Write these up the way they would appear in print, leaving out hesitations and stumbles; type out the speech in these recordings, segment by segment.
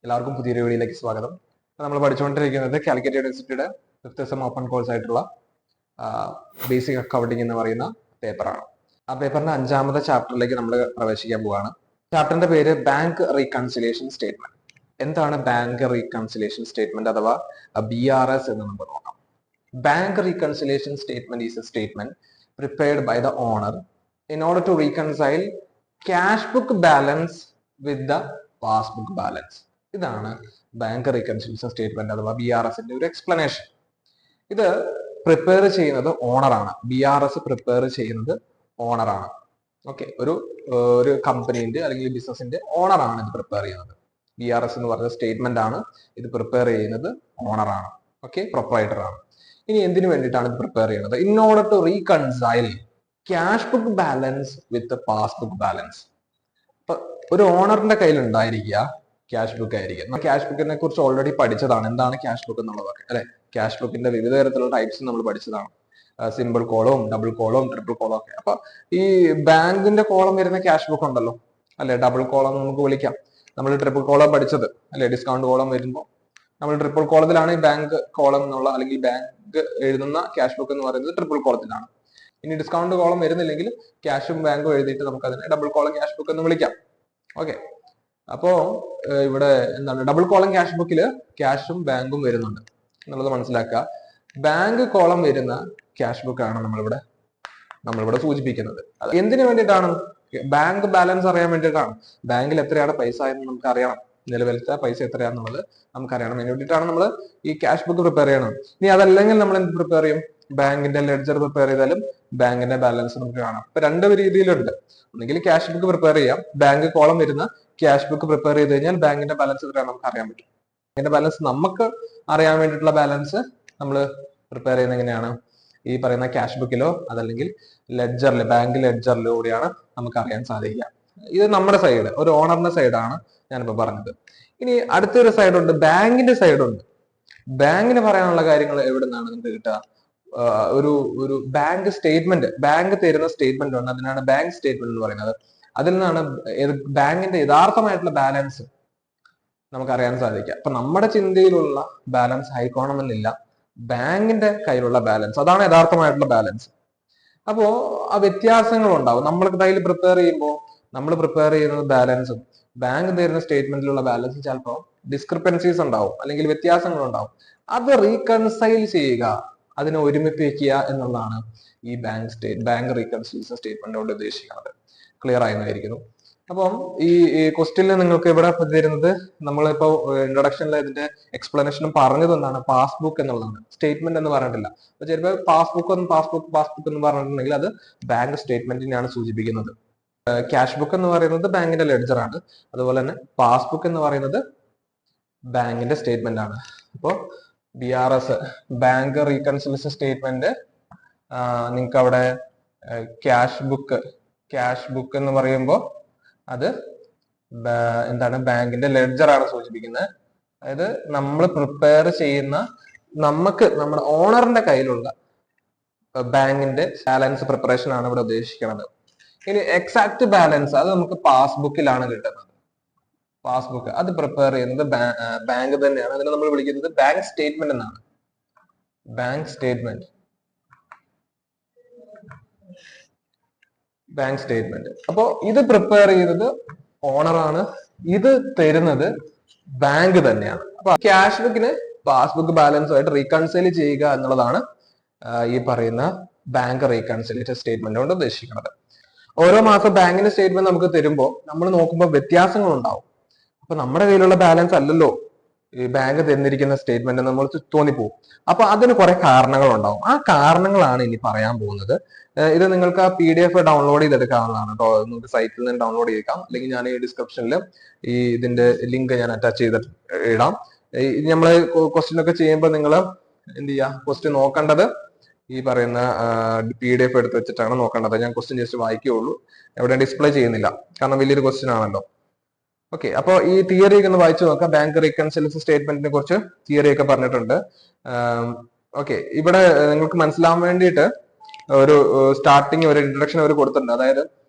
എല്ലാവർക്കും പുതിയൊരു വീഡിയോയിലേക്ക് സ്വാഗതം. നമ്മൾ പഠിച്ചുകൊണ്ടിരിക്കുന്നത് കാലിക്കറ്റ് യൂണിവേഴ്സിറ്റിയുടെ ഫിഫ്ത്ത് സെം ഓപ്പൺ കോഴ്സ് ആയിട്ടുള്ള ബേസിക് അക്കൗണ്ടിങ് എന്ന് പറയുന്ന പേപ്പറാണ്. ആ പേപ്പറിന്റെ 5ാമത്തെ ചാപ്റ്ററിലേക്ക് നമ്മൾ പ്രവേശിക്കാൻ പോവുകയാണ്. ചാപ്റ്ററിന്റെ പേര് ബാങ്ക് റീകൺസിലിയേഷൻ സ്റ്റേറ്റ്മെന്റ്. എന്താണ് ബാങ്ക് റീകൺസിലിയേഷൻ സ്റ്റേറ്റ്മെന്റ് അഥവാ BRS എന്ന് നമുക്ക് നോക്കാം. Bank reconciliation statement is A statement prepared by the owner in order to reconcile cash book balance with the passbook balance. ഇതാണ് ബാങ്ക് റീകൺസിലിയേഷൻ സ്റ്റേറ്റ്മെന്റ് അഥവാ BRSന്റെ ഒരു explanation. ഇത് prepare ചെയ്യുന്നത് ഓണറാണ്. BRS പ്രിപ്പയർ ചെയ്യുന്നത് ഓണറാണ്. ഓക്കെ, ഒരു കമ്പനീന്റെ അല്ലെങ്കിൽ ബിസിനസിന്റെ ഓണറാണ് ഇത് പ്രിപ്പയർ ചെയ്യുന്നത്. BRS എന്ന് പറഞ്ഞ സ്റ്റേറ്റ്മെന്റ് ആണ് ഇത് പ്രിപ്പയർ ചെയ്യുന്നത് ഓണറാണ്. ഓക്കെ, പ്രൊപ്പറൈറ്റർ ആണ്. ഇനി എന്തിനു വേണ്ടിയിട്ടാണ് ഇത് പ്രിപ്പയർ ചെയ്യുന്നത്? In order to reconcile cash book balance with passbook balance. അപ്പൊ ഒരു ഓണറിന്റെ കയ്യിൽ ഉണ്ടായിരിക്കുക ക്യാഷ് ബുക്ക് ആയിരിക്കും. ക്യാഷ് ബുക്കിനെ കുറിച്ച് ഓൾറെഡി പഠിച്ചതാണ്. എന്താണ് ക്യാഷ് ബുക്ക് എന്നുള്ളതൊക്കെ അല്ലെ? ക്യാഷ് ബുക്കിന്റെ വിവിധ തരത്തിലുള്ള ടൈപ്സ് നമ്മൾ പഠിച്ചതാണ്. സിമ്പിൾ കോളവും ഡബിൾ കോളവും ട്രിപ്പിൾ കോളവും ഒക്കെ. അപ്പൊ ഈ ബാങ്കിന്റെ കോളം വരുന്ന ക്യാഷ് ബുക്ക് ഉണ്ടല്ലോ അല്ലെ, ഡബിൾ കോളം നമുക്ക് വിളിക്കാം. നമ്മൾ ട്രിപ്പിൾ കോളം പഠിച്ചത് അല്ലെ, ഡിസ്കൗണ്ട് കോളം വരുമ്പോൾ നമ്മൾ ട്രിപ്പിൾ കോളത്തിലാണ് ഈ ബാങ്ക് കോളം എന്നുള്ള അല്ലെങ്കിൽ ബാങ്ക് എഴുതുന്ന ക്യാഷ് ബുക്ക് എന്ന് പറയുന്നത് ട്രിപ്പിൾ കോളത്തിലാണ്. ഇനി ഡിസ്കൗണ്ട് കോളം വരുന്നില്ലെങ്കിൽ ക്യാഷും ബാങ്കും എഴുതിയിട്ട് നമുക്ക് അതിനെ ഡബിൾ കോളം ക്യാഷ് ബുക്ക് എന്ന് വിളിക്കാം. ഓക്കെ, അപ്പോ ഇവിടെ എന്താണ് ഡബിൾ കോളം ക്യാഷ് ബുക്കിൽ ക്യാഷും ബാങ്കും വരുന്നുണ്ട് എന്നുള്ളത് മനസ്സിലാക്കുക. ബാങ്ക് കോളം വരുന്ന ക്യാഷ് ബുക്കാണ് നമ്മളിവിടെ സൂചിപ്പിക്കുന്നത്. എന്തിനു വേണ്ടിയിട്ടാണ്? ബാങ്ക് ബാലൻസ് അറിയാൻ വേണ്ടിയിട്ടാണ്. ബാങ്കിൽ എത്രയാണ് പൈസ എന്ന് നമുക്ക് അറിയണം. നിലവിലത്തെ പൈസ എത്രയാണെന്നുള്ളത് നമുക്കറിയണം. അതിന് വേണ്ടിയിട്ടാണ് നമ്മൾ ഈ ക്യാഷ് ബുക്ക് പ്രിപ്പയർ ചെയ്യണം. ഇനി അതല്ലെങ്കിൽ നമ്മൾ എന്ത് പ്രിപ്പയർ ചെയ്യും? ബാങ്കിന്റെ ലെഡ്ജർ പ്രിപ്പയർ ചെയ്താലും ബാങ്കിന്റെ ബാലൻസ് നമുക്ക് കാണാം. ഇപ്പൊ രണ്ട് രീതിയിലുണ്ട്. ഒന്നെങ്കിൽ ക്യാഷ് ബുക്ക് പ്രിപ്പയർ ചെയ്യാം. ബാങ്ക് കോളം വരുന്ന ക്യാഷ് ബുക്ക് പ്രിപ്പയർ ചെയ്ത് കഴിഞ്ഞാൽ ബാങ്കിന്റെ ബാലൻസ് എത്രയാണ് നമുക്ക് അറിയാൻ പറ്റും. ബാങ്കിന്റെ ബാലൻസ് നമുക്ക് അറിയാൻ വേണ്ടിയിട്ടുള്ള ബാലൻസ് നമ്മൾ പ്രിപ്പയർ ചെയ്യുന്നത് എങ്ങനെയാണ്? ഈ പറയുന്ന ക്യാഷ് ബുക്കിലോ അതല്ലെങ്കിൽ ലെഡ്ജറിൽ ബാങ്ക് ലെഡ്ജറിലൂടെയാണ് നമുക്ക് അറിയാൻ സാധിക്കുക. ഇത് നമ്മുടെ സൈഡ്, ഒരു ഓണറിന്റെ സൈഡാണ് ഞാനിപ്പോ പറഞ്ഞത്. ഇനി അടുത്തൊരു സൈഡുണ്ട്, ബാങ്കിന്റെ സൈഡുണ്ട്. ബാങ്കിന് പറയാനുള്ള കാര്യങ്ങൾ എവിടെ നിന്നാണ് നമുക്ക് കിട്ടുക? ഒരു ബാങ്ക് സ്റ്റേറ്റ്മെന്റ്, ബാങ്ക് തരുന്ന സ്റ്റേറ്റ്മെന്റ് ഉണ്ട്. അതിനാണ് ബാങ്ക് സ്റ്റേറ്റ്മെന്റ് എന്ന് പറയുന്നത്. അതിൽ നിന്നാണ് ബാങ്കിന്റെ യഥാർത്ഥമായിട്ടുള്ള ബാലൻസ് നമുക്ക് അറിയാൻ സാധിക്കുക. അപ്പൊ നമ്മുടെ ചിന്തയിലുള്ള ബാലൻസ് ആയിക്കോണമെന്നില്ല, ബാങ്കിന്റെ കയ്യിലുള്ള ബാലൻസ് അതാണ് യഥാർത്ഥമായിട്ടുള്ള ബാലൻസ്. അപ്പോ ആ വ്യത്യാസങ്ങൾ ഉണ്ടാവും. നമ്മൾ കയ്യിൽ പ്രിപ്പയർ ചെയ്യുമ്പോൾ നമ്മൾ പ്രിപ്പയർ ചെയ്യുന്നത് ബാലൻസും ബാങ്ക് തരുന്ന സ്റ്റേറ്റ്മെന്റിലുള്ള ബാലൻസും ചിലപ്പോൾ ഡിസ്ക്രിപ്പൻസീസ് ഉണ്ടാവും, അല്ലെങ്കിൽ വ്യത്യാസങ്ങൾ ഉണ്ടാവും. അത് റീകൺസൈൽ ചെയ്യുക, അതിനെ ഒരുമിപ്പിക്കുക എന്നുള്ളതാണ് ഈ ബാങ്ക് റീകൺസിലിയേഷൻ സ്റ്റേറ്റ്മെന്റ് കൊണ്ട് ഉദ്ദേശിക്കുന്നത്. ക്ലിയർ ആയിരിക്കുന്നു. അപ്പം ഈ ക്വസ്റ്റ്യനിൽ നിങ്ങൾക്ക് ഇവിടെ തരുന്നത്, നമ്മളിപ്പോ ഇൻട്രൊഡക്ഷനിൽ ഇതിന്റെ എക്സ്പ്ലനേഷനും പറഞ്ഞത് എന്താണ്? പാസ്ബുക്ക് എന്നുള്ളതാണ്, സ്റ്റേറ്റ്മെന്റ് എന്ന് പറഞ്ഞിട്ടില്ല. അപ്പൊ ചിലപ്പോൾ പാസ്ബുക്ക് എന്ന് പറഞ്ഞിട്ടുണ്ടെങ്കിൽ അത് ബാങ്ക് സ്റ്റേറ്റ്മെന്റിനെയാണ് സൂചിപ്പിക്കുന്നത്. ക്യാഷ് ബുക്ക് എന്ന് പറയുന്നത് ബാങ്കിന്റെ ലെഡ്ജർ ആണ്. അതുപോലെ തന്നെ പാസ്ബുക്ക് എന്ന് പറയുന്നത് ബാങ്കിന്റെ സ്റ്റേറ്റ്മെന്റ് ആണ്. അപ്പോൾ BRS ബാങ്ക് റീകൺസിലിയേഷൻ സ്റ്റേറ്റ്മെന്റ് നിങ്ങൾക്ക് അവിടെ ക്യാഷ് ബുക്ക് എന്ന് പറയുമ്പോൾ അത് എന്താണ്? ബാങ്കിന്റെ ലെഡ്ജർ ആണ് സൂചിപ്പിക്കുന്നത്. അതായത് നമ്മൾ പ്രിപ്പയർ ചെയ്യുന്ന നമ്മുടെ ഓണറിന്റെ കയ്യിലുള്ള ബാങ്കിന്റെ ബാലൻസ് പ്രിപ്പറേഷൻ ആണ് ഇവിടെ ഉദ്ദേശിക്കുന്നത്. ഇനി എക്സാക്ട് ബാലൻസ് അത് നമുക്ക് പാസ്ബുക്കിലാണ് കിട്ടുന്നത്. പാസ്ബുക്ക് അത് പ്രിപ്പയർ ചെയ്യുന്നത് ബാങ്ക് തന്നെയാണ്. അതിനെ നമ്മൾ വിളിക്കുന്നത് ബാങ്ക് സ്റ്റേറ്റ്മെന്റ് എന്നാണ്. Bank statement. അപ്പോ ഇത് പ്രിപ്പയർ ചെയ്തത് ഓണറാണ്, ഇത് തരുന്നത് ബാങ്ക് തന്നെയാണ്. അപ്പൊ ക്യാഷ് ബുക്കിന് പാസ്ബുക്ക് ബാലൻസുമായിട്ട് റീകൺസൈൽ ചെയ്യുക എന്നുള്ളതാണ് ഈ പറയുന്ന ബാങ്ക് റീകൺസിലിയേഷൻ സ്റ്റേറ്റ്മെന്റ് കൊണ്ട് ഉദ്ദേശിക്കുന്നത്. ഓരോ മാസം ബാങ്കിന്റെ സ്റ്റേറ്റ്മെന്റ് നമുക്ക് തരുമ്പോൾ നമ്മൾ നോക്കുമ്പോൾ വ്യത്യാസങ്ങൾ ഉണ്ടാവും. അപ്പൊ നമ്മുടെ കയ്യിലുള്ള ബാലൻസ് അല്ലല്ലോ ഈ ബാങ്ക് തന്നിരിക്കുന്ന സ്റ്റേറ്റ്മെന്റ് നമ്മൾ തോന്നിപ്പോവും. അപ്പൊ അതിന് കുറെ കാരണങ്ങൾ ഉണ്ടാവും. ആ കാരണങ്ങളാണ് ഇനി പറയാൻ പോകുന്നത്. ഇത് നിങ്ങൾക്ക് ആ PDF ഡൗൺലോഡ് ചെയ്തെടുക്കാവുന്നതാണ് കേട്ടോ. നിങ്ങൾക്ക് സൈറ്റിൽ നിന്ന് ഡൗൺലോഡ് ചെയ്തേക്കാം, അല്ലെങ്കിൽ ഞാൻ ഈ ഡിസ്ക്രിപ്ഷനിൽ ഇതിന്റെ ലിങ്ക് ഞാൻ അറ്റാച്ച് ചെയ്തിട്ട് ഇടാം. നമ്മൾ ക്വസ്റ്റ്യൻ ഒക്കെ ചെയ്യുമ്പോൾ നിങ്ങൾ എന്ത് ചെയ്യുക? ക്വസ്റ്റ്യൻ നോക്കേണ്ടത് ഈ പറയുന്ന PDF എടുത്ത് വെച്ചിട്ടാണ് നോക്കേണ്ടത്. ഞാൻ ക്വസ്റ്റ്യൻ ജസ്റ്റ് വായിക്കുകയുള്ളൂ, എവിടെ ഡിസ്പ്ലേ ചെയ്യുന്നില്ല, കാരണം വലിയൊരു ക്വസ്റ്റ്യൻ ആണല്ലോ. ഓക്കെ, അപ്പൊ ഈ തിയറി ഒക്കെ ഒന്ന് വായിച്ചു നോക്കാം. ബാങ്ക് റീകൺസിലിയേഷൻ സ്റ്റേറ്റ്മെന്റിനെ കുറിച്ച് തിയറി ഒക്കെ പറഞ്ഞിട്ടുണ്ട്. ഓക്കെ, ഇവിടെ നിങ്ങൾക്ക് മനസ്സിലാവാൻ വേണ്ടിയിട്ട് ഒരു സ്റ്റാർട്ടിങ് ഒരു ഇൻട്രൊഡക്ഷൻ അവർ കൊടുത്തിട്ടുണ്ട്. അതായത്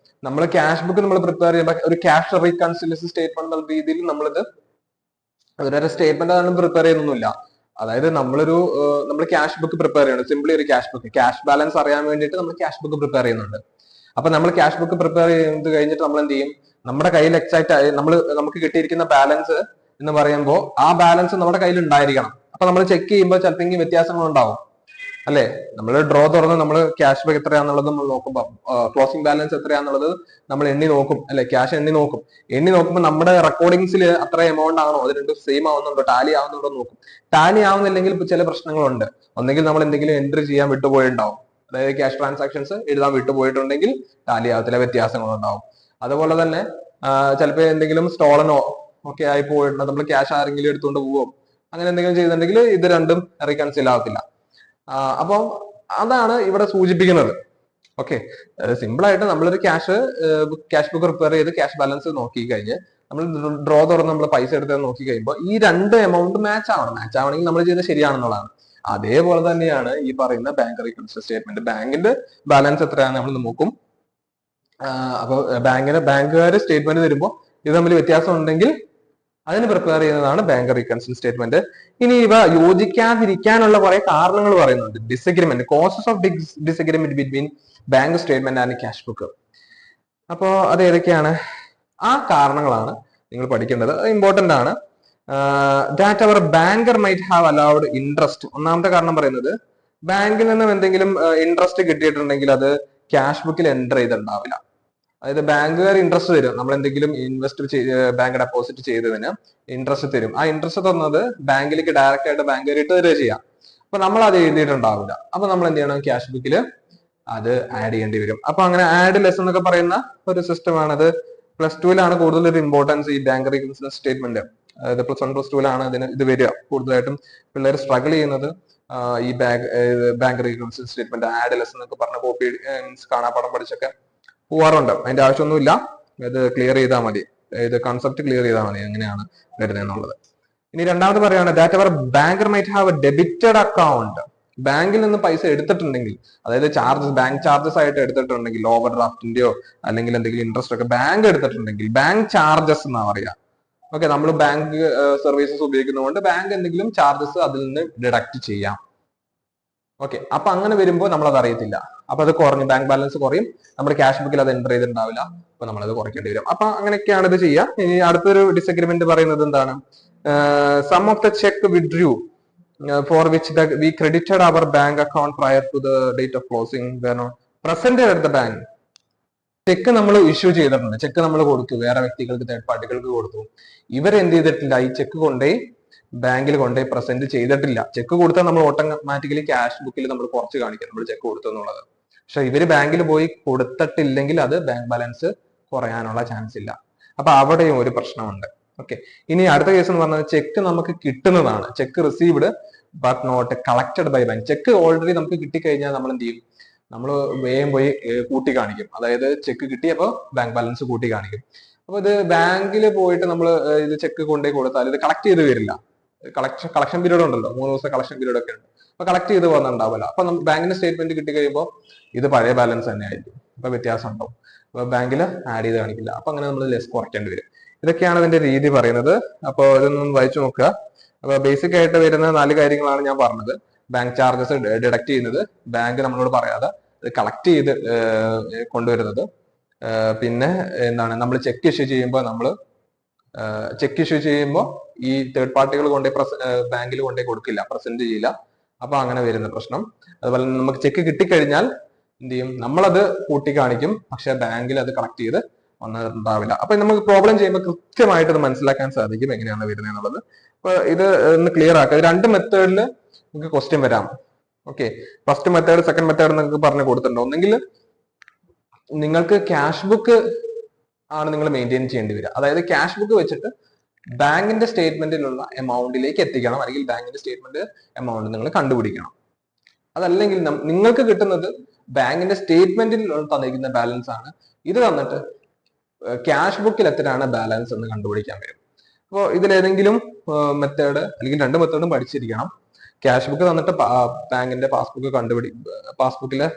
നമ്മൾ ക്യാഷ് ബുക്ക് നമ്മൾ പ്രിപ്പയർ ചെയ്യുമ്പോൾ ഒരു ക്യാഷ് റീകൺസിലിയേഷൻ സ്റ്റേറ്റ്മെന്റ് എന്നുള്ള രീതിയിൽ നമ്മളിത് അതിനൊരു സ്റ്റേറ്റ്മെന്റ് ആണ് പ്രിപ്പയർ ചെയ്യുന്നൊന്നുമില്ല. അതായത് നമ്മൾ ക്യാഷ് ബുക്ക് പ്രിപ്പയർ ചെയ്യണം, സിംപ്ലി ഒരു ക്യാഷ് ബുക്ക്, ക്യാഷ് ബാലൻസ് അറിയാൻ വേണ്ടിയിട്ട് നമ്മൾ ക്യാഷ് ബുക്ക് പ്രിപ്പയർ ചെയ്യുന്നുണ്ട്. അപ്പൊ നമ്മൾ ക്യാഷ് ബുക്ക് പ്രിപ്പയർ ചെയ്ത് കഴിഞ്ഞിട്ട് നമ്മൾ എന്ത് ചെയ്യും, നമ്മുടെ കയ്യിൽ എക്സാക്ട് നമുക്ക് കിട്ടിയിരിക്കുന്ന ബാലൻസ് എന്ന് പറയുമ്പോൾ ആ ബാലൻസ് നമ്മുടെ കയ്യിൽ ഉണ്ടായിരിക്കണം. അപ്പൊ നമ്മൾ ചെക്ക് ചെയ്യുമ്പോൾ ചിലപ്പോൾ വ്യത്യാസങ്ങൾ ഉണ്ടാവും അല്ലെ. നമ്മൾ ഡ്രോ തുറന്ന് നമ്മൾ ക്യാഷ് ബാക്ക് എത്രയാന്നുള്ളത് നമ്മൾ നോക്കുമ്പോൾ ക്ലോസിംഗ് ബാലൻസ് എത്രയാന്നുള്ളത് നമ്മൾ എണ്ണി നോക്കും അല്ലെ, ക്യാഷ് എണ്ണി നോക്കുമ്പോൾ നമ്മുടെ റെക്കോർഡിങ്സിൽ അത്ര എമൗണ്ട് ആണോ, അത് രണ്ടും സെയിം ആവുന്നുണ്ടോ, ടാലി ആവുന്നുണ്ടോ നോക്കും. ടാലി ആവുന്നില്ലെങ്കിൽ ഇപ്പൊ ചില പ്രശ്നങ്ങളുണ്ട്. ഒന്നെങ്കിൽ നമ്മൾ എന്തെങ്കിലും എൻട്രി ചെയ്യാൻ വിട്ടുപോയിട്ടുണ്ടാവും, അതായത് ക്യാഷ് ട്രാൻസാക്ഷൻസ് എഴുതാൻ വിട്ടുപോയിട്ടുണ്ടെങ്കിൽ ടാലി ആവത്തില്ല, വ്യത്യാസങ്ങളുണ്ടാവും. അതുപോലെ തന്നെ ചിലപ്പോൾ എന്തെങ്കിലും സ്റ്റോളനോ ഒക്കെ ആയി പോയിട്ടുണ്ട്, നമ്മൾ ക്യാഷ് ആരെങ്കിലും എടുത്തുകൊണ്ട് പോവോ അങ്ങനെ എന്തെങ്കിലും ചെയ്തിട്ടുണ്ടെങ്കിൽ ഇത് രണ്ടും റീകൺസിൽ ആവത്തില്ല. അപ്പം അതാണ് ഇവിടെ സൂചിപ്പിക്കുന്നത്. ഓക്കെ, സിമ്പിൾ ആയിട്ട് നമ്മളൊരു ക്യാഷ് ബുക്ക് പ്രിപ്പയർ ചെയ്ത് ക്യാഷ് ബാലൻസ് നോക്കി കഴിഞ്ഞ് നമ്മൾ ഡ്രോ തുറന്ന് നമ്മൾ പൈസ എടുത്ത് നോക്കി കഴിയുമ്പോൾ ഈ രണ്ട് എമൗണ്ട് മാച്ച് ആവണമെങ്കിൽ നമ്മൾ ചെയ്യുന്നത് ശരിയാണെന്നുള്ളതാണ്. അതേപോലെ തന്നെയാണ് ഈ പറയുന്ന ബാങ്ക് റീകൺസിൽ സ്റ്റേറ്റ്മെന്റ്. ബാങ്കിന്റെ ബാലൻസ് എത്രയാണെന്ന് നമ്മൾ നോക്കും. അപ്പൊ ബാങ്കുകാർ സ്റ്റേറ്റ്മെന്റ് തരുമ്പോൾ ഇത് തമ്മിൽ വ്യത്യാസം ഉണ്ടെങ്കിൽ അതിന് പ്രിപ്പയർ ചെയ്യുന്നതാണ് ബാങ്ക് റീകൺസിൽ സ്റ്റേറ്റ്മെന്റ്. ഇനി ഇവ യോജിക്കാതിരിക്കാനുള്ള കുറെ കാരണങ്ങൾ പറയുന്നുണ്ട്. Disagreement, causes of disagreement between bank statement and cash book. അപ്പോ അത് ഏതൊക്കെയാണ്? ആ കാരണങ്ങളാണ് നിങ്ങൾ പഠിക്കേണ്ടത്, ഇമ്പോർട്ടന്റ് ആണ്. That our banker might have allowed interest. ഒന്നാമത്തെ കാരണം പറയുന്നത് ബാങ്കിൽ നിന്നും എന്തെങ്കിലും ഇൻട്രസ്റ്റ് കിട്ടിയിട്ടുണ്ടെങ്കിൽ അത് ക്യാഷ് ബുക്കിൽ എൻറ്റർ ചെയ്തിട്ടുണ്ടാവില്ല. അതായത് ബാങ്കുകാർ ഇൻട്രസ്റ്റ് തരും, നമ്മൾ എന്തെങ്കിലും ബാങ്ക് ഡെപ്പോസിറ്റ് ചെയ്തതിന് ഇൻട്രസ്റ്റ് തരും. ആ ഇൻട്രസ്റ്റ് തന്നത് ബാങ്കിലേക്ക് ഡയറക്റ്റ് ആയിട്ട് ബാങ്കുകാർ ഇട്ട് തരിക ചെയ്യാം. അപ്പൊ നമ്മൾ അത് എഴുതിയിട്ടുണ്ടാവില്ല. അപ്പൊ നമ്മൾ എന്ത് ചെയ്യണം, ക്യാഷ് ബുക്കിൽ അത് ആഡ് ചെയ്യേണ്ടി വരും. അപ്പൊ അങ്ങനെ ആഡ് ലെസ് എന്നൊക്കെ പറയുന്ന ഒരു സിസ്റ്റമാണ്. അത് +2 കൂടുതൽ ഒരു ഇമ്പോർട്ടൻസ് ഈ ബാങ്ക് റീകൺസിൽ സ്റ്റേറ്റ്മെന്റ്. അതായത് +1 +2 ഇത് വരിക. കൂടുതലായിട്ടും പിള്ളേർ സ്ട്രഗിൾ ചെയ്യുന്നത് ഈ ബാങ്ക് റീകൺസിൽ സ്റ്റേറ്റ്മെന്റ് ആഡ് ലെസ് എന്നൊക്കെ പറഞ്ഞ കോപ്പി കാണാപ്പാടം പഠിച്ചൊക്കെ പോവാറുണ്ട്. അതിന്റെ ആവശ്യമൊന്നുമില്ല, ഇത് ക്ലിയർ ചെയ്താൽ മതി, ഇത് കൺസെപ്റ്റ് ക്ലിയർ ചെയ്താൽ മതി എങ്ങനെയാണ് വരുന്നത് എന്നുള്ളത്. ഇനി രണ്ടാമത് പറയാണ് that our banker might have a debited account. ബാങ്കിൽ നിന്ന് പൈസ എടുത്തിട്ടുണ്ടെങ്കിൽ, അതായത് ബാങ്ക് ചാർജസ് ആയിട്ട് എടുത്തിട്ടുണ്ടെങ്കിൽ, ഓവർ ഡ്രാഫ്റ്റിന്റെയോ അല്ലെങ്കിൽ എന്തെങ്കിലും ഇൻട്രസ്റ്റ് ഒക്കെ ബാങ്ക് എടുത്തിട്ടുണ്ടെങ്കിൽ, ബാങ്ക് ചാർജസ് എന്നാ പറയാ. ഓക്കെ, നമ്മൾ ബാങ്ക് സർവീസസ് ഉപയോഗിക്കുന്നതുകൊണ്ട് ബാങ്ക് എന്തെങ്കിലും ചാർജസ് അതിൽ നിന്ന് ഡിഡക്ട് ചെയ്യാം. ഓക്കെ, അപ്പൊ അങ്ങനെ വരുമ്പോൾ നമ്മൾ അത് അറിയത്തില്ല. അപ്പൊ അത് കുറഞ്ഞു, ബാങ്ക് ബാലൻസ് കുറയും, നമ്മുടെ ക്യാഷ് ബുക്കിൽ അത് എൻ്റർ ചെയ്തിട്ടുണ്ടാവില്ല. അപ്പൊ നമ്മളത് കുറയ്ക്കേണ്ടി വരും. അപ്പൊ അങ്ങനെയൊക്കെയാണ് ഇത് ചെയ്യുക. ഇനി അടുത്തൊരു ഡിസഗ്രിമെന്റ് പറയുന്നത് എന്താണ്? Sum of the cheque withdrew for which we credited our bank account prior to the date of closing present at the bank. Cheque നമ്മൾ ഇഷ്യൂ ചെയ്തിട്ടുണ്ട്, ചെക്ക് നമ്മൾ കൊടുത്തു, വേറെ വ്യക്തികൾക്ക്, തേർഡ് പാർട്ടികൾക്ക് കൊടുത്തു. ഇവരെന്ത് ചെയ്തിട്ടില്ല, ഈ ചെക്ക് കൊണ്ടുപോയി ബാങ്കിൽ കൊണ്ടുപോയി പ്രസന്റ് ചെയ്തിട്ടില്ല. ചെക്ക് കൊടുത്താൽ നമ്മൾ ഓട്ടോമാറ്റിക്കലി ക്യാഷ് ബുക്കിൽ നമ്മൾ കുറച്ച് കാണിക്കും നമ്മൾ ചെക്ക് കൊടുത്തു എന്നുള്ളത്. പക്ഷെ ഇവര് ബാങ്കിൽ പോയി കൊടുത്തിട്ടില്ലെങ്കിൽ അത് ബാങ്ക് ബാലൻസ് കുറയാനുള്ള ചാൻസ് ഇല്ല. അപ്പൊ അവിടെയും ഒരു പ്രശ്നമുണ്ട്. ഓക്കെ, ഇനി അടുത്ത കേസ് എന്ന് പറഞ്ഞാൽ ചെക്ക് നമുക്ക് കിട്ടുന്നതാണ്, cheque received but not collected by bank. Cheque already നമുക്ക് കിട്ടിക്കഴിഞ്ഞാൽ നമ്മൾ എന്ത് ചെയ്യും, നമ്മൾ വേഗം പോയി കൂട്ടി കാണിക്കും. അതായത് ചെക്ക് കിട്ടിയപ്പോൾ ബാങ്ക് ബാലൻസ് കൂട്ടി കാണിക്കും. അപ്പൊ ഇത് ബാങ്കിൽ പോയിട്ട് നമ്മൾ ഇത് ചെക്ക് കൊണ്ടുപോയി കൊടുത്താൽ ഇത് കളക്ട് ചെയ്ത് വരില്ല. കളക്ഷൻ പീരീഡ് ഉണ്ടല്ലോ, 3 ദിവസം കളക്ഷൻ പീരീഡ് ഒക്കെ ഉണ്ട്. അപ്പൊ കളക്ട് ചെയ്ത് പോകുന്നുണ്ടാവില്ല. അപ്പൊ ബാങ്കിന്റെ സ്റ്റേറ്റ്മെന്റ് കിട്ടി കഴിയുമ്പോൾ ഇത് പഴയ ബാലൻസ് തന്നെ ആയിരിക്കും. അപ്പൊ വ്യത്യാസം ഉണ്ടാവും. അപ്പൊ ബാങ്കിൽ ആഡ് ചെയ്ത് കാണിക്കില്ല. അപ്പൊ അങ്ങനെ നമ്മൾ ലെസ് കുറയ്ക്കേണ്ടി വരും. ഇതൊക്കെയാണ് ഇതിന്റെ രീതി പറയുന്നത്. അപ്പൊ ഇതൊന്നും വായിച്ചു നോക്കുക. അപ്പൊ ബേസിക് ആയിട്ട് വരുന്ന 4 കാര്യങ്ങളാണ് ഞാൻ പറഞ്ഞത്. ബാങ്ക് ചാർജസ് ഡിഡക്ട് ചെയ്യുന്നത്, ബാങ്ക് നമ്മളോട് പറയാതെ കളക്ട് ചെയ്ത് കൊണ്ടുവരുന്നത്, പിന്നെ എന്താണ്, നമ്മൾ ചെക്ക് ഇഷ്യൂ ചെയ്യുമ്പോൾ ഈ തേർഡ് പാർട്ടികൾ ബാങ്കിൽ കൊണ്ടേ കൊടുക്കില്ല, പ്രസന്റ് ചെയ്യില്ല. അപ്പൊ അങ്ങനെ വരുന്ന പ്രശ്നം. അതുപോലെ നമുക്ക് ചെക്ക് കിട്ടിക്കഴിഞ്ഞാൽ എന്ത് ചെയ്യും, നമ്മളത് കൂട്ടി കാണിക്കും, പക്ഷെ ബാങ്കിൽ അത് കളക്ട് ചെയ്ത് വന്നിട്ടുണ്ടാവില്ല. അപ്പൊ നമുക്ക് പ്രോബ്ലം ചെയ്യുമ്പോൾ കൃത്യമായിട്ട് അത് മനസ്സിലാക്കാൻ സാധിക്കും എങ്ങനെയാണ് വരുന്നത് എന്നുള്ളത്. അപ്പൊ ഇത് ഒന്ന് ക്ലിയർ ആക്കുക. 2 മെത്തേഡിൽ നമുക്ക് ക്വസ്റ്റ്യൻ വരാം. Okay, first method, second method നിങ്ങൾക്ക് പറഞ്ഞു കൊടുത്തിട്ടുണ്ട്. ഒന്നെങ്കിൽ നിങ്ങൾക്ക് ക്യാഷ് ബുക്ക് ആണ് നിങ്ങൾ മെയിൻറ്റെയിൻ ചെയ്യേണ്ടി വരിക. അതായത് ക്യാഷ് ബുക്ക് വെച്ചിട്ട് ബാങ്കിന്റെ സ്റ്റേറ്റ്മെന്റിലുള്ള എമൗണ്ടിലേക്ക് എത്തിക്കണം, അല്ലെങ്കിൽ ബാങ്കിന്റെ സ്റ്റേറ്റ്മെന്റ് എമൗണ്ട് നിങ്ങൾ കണ്ടുപിടിക്കണം. അതല്ലെങ്കിൽ നിങ്ങൾക്ക് കിട്ടുന്നത് ബാങ്കിന്റെ സ്റ്റേറ്റ്മെന്റിൽ തന്നിരിക്കുന്ന ബാലൻസ് ആണ്. ഇത് തന്നിട്ട് ക്യാഷ് ബുക്കിൽ എത്രയാണ് ബാലൻസ് എന്ന് കണ്ടുപിടിക്കാൻ വരും. അപ്പോൾ ഇതിലേതെങ്കിലും മെത്തേഡ് അല്ലെങ്കിൽ 2 മെത്തേഡും പഠിച്ചിരിക്കണം. ക്യാഷ് ബുക്ക് തന്നിട്ട് ബാങ്കിന്റെ പാസ്ബുക്കിലെ